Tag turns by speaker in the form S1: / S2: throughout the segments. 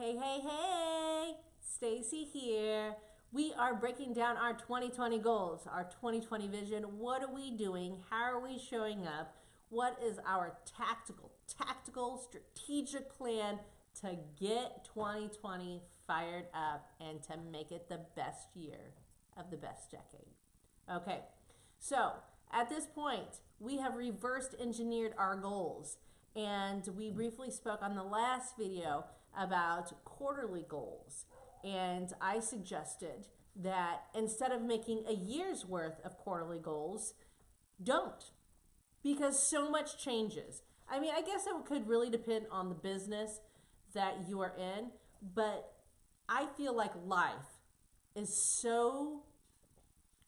S1: Hey, hey, hey, Stacy here. We are breaking down our 2020 goals, our 2020 vision. What are we doing? How are we showing up? What is our tactical, strategic plan to get 2020 fired up and to make it the best year of the best decade? Okay, so at this point, we have reversed engineered our goals. And we briefly spoke on the last video about quarterly goals. And I suggested that instead of making a year's worth of quarterly goals, don't. Because so much changes. I mean, I guess it could really depend on the business that you are in, but I feel like life is so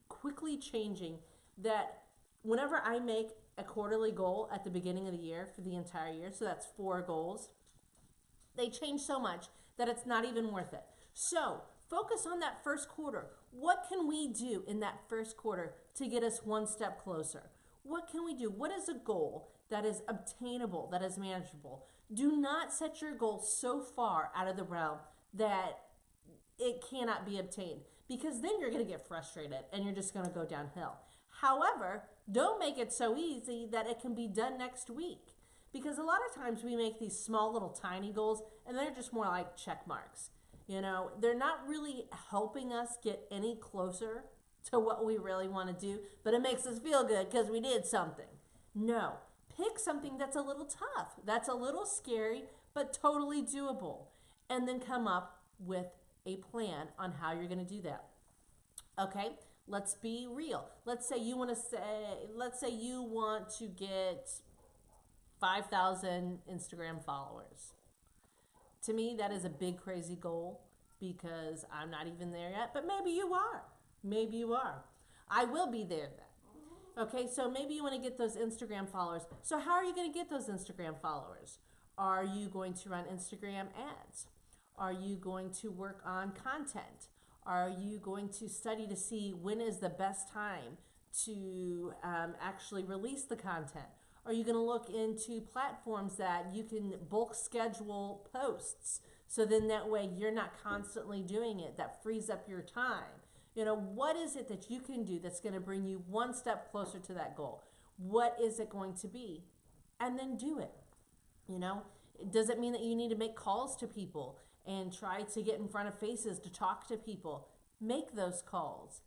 S1: quickly changing that whenever I make a quarterly goal at the beginning of the year for the entire year, so that's 4 goals, they change so much that it's not even worth it. So focus on that first quarter. What can we do in that first quarter to get us one step closer? What can we do? What is a goal that is obtainable, that is manageable? Do not set your goal so far out of the realm that it cannot be obtained, because then you're going to get frustrated and you're just going to go downhill. However, don't make it so easy that it can be done next week, because a lot of times we make these small little tiny goals and they're just more like check marks. You know, they're not really helping us get any closer to what we really want to do, but it makes us feel good because we did something. No, pick something that's a little tough, that's a little scary, but totally doable, and then come up with a plan on how you're going to do that. Okay, let's be real. Let's say you want to get 5,000 Instagram followers. To me, that is a big, crazy goal because I'm not even there yet, but maybe you are. Maybe you are. I will be there then. Okay, so maybe you want to get those Instagram followers. So how are you going to get those Instagram followers? Are you going to run Instagram ads? Are you going to work on content? Are you going to study to see when is the best time to actually release the content? Are you going to look into platforms that you can bulk schedule posts, so then that way you're not constantly doing it? That frees up your time. You know, what is it that you can do that's going to bring you one step closer to that goal? What is it going to be? And then do it. You know, does it mean that you need to make calls to people and try to get in front of faces to talk to people? Make those calls.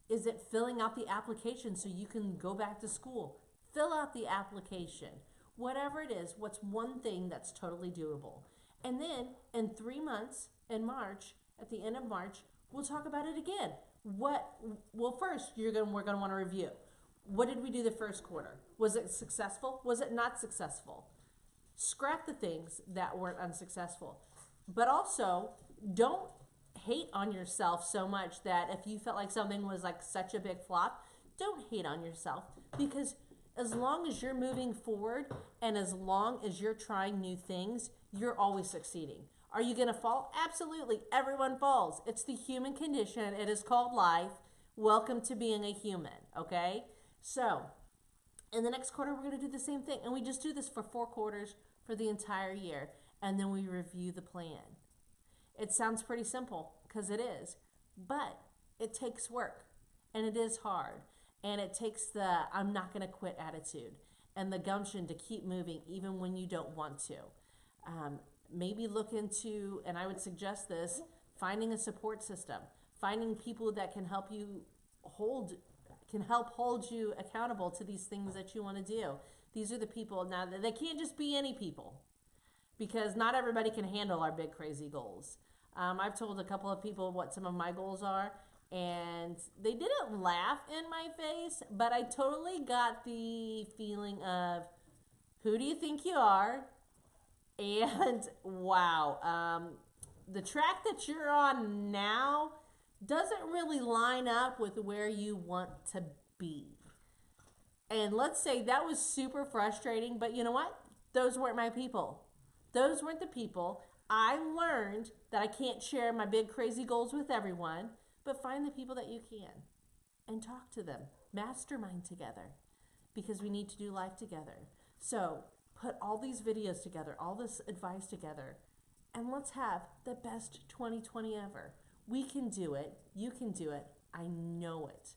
S1: Is it filling out the application so you can go back to school? Fill out the application. Whatever it is, what's one thing that's totally doable? And then in 3 months, in March, at the end of March, we'll talk about it again. First, we're going to want to review. What did we do the first quarter? Was it successful? Was it not successful? Scrap the things that weren't unsuccessful. But also, don't hate on yourself so much that if you felt like something was like such a big flop, don't hate on yourself, because as long as you're moving forward and as long as you're trying new things, you're always succeeding. Are you going to fall? Absolutely. Everyone falls. It's the human condition. It is called life. Welcome to being a human, okay? So, in the next quarter, we're going to do the same thing. And we just do this for 4 quarters for the entire year. And then we review the plan. It sounds pretty simple, because it is. But it takes work. And it is hard. And it takes the I'm not going to quit attitude and the gumption to keep moving even when you don't want to. Maybe look into, and I would suggest this, finding a support system, finding people that can help hold you accountable to these things that you want to do. These are the people. Now, they can't just be any people, because not everybody can handle our big, crazy goals. I've told a couple of people what some of my goals are, and they didn't laugh in my face, but I totally got the feeling of, who do you think you are? And wow, the track that you're on now doesn't really line up with where you want to be. And let's say that was super frustrating, but you know what? Those weren't my people. Those weren't the people. I learned that I can't share my big crazy goals with everyone, but find the people that you can and talk to them. Mastermind together, because we need to do life together. So put all these videos together, all this advice together, and let's have the best 2020 ever. We can do it. You can do it. I know it.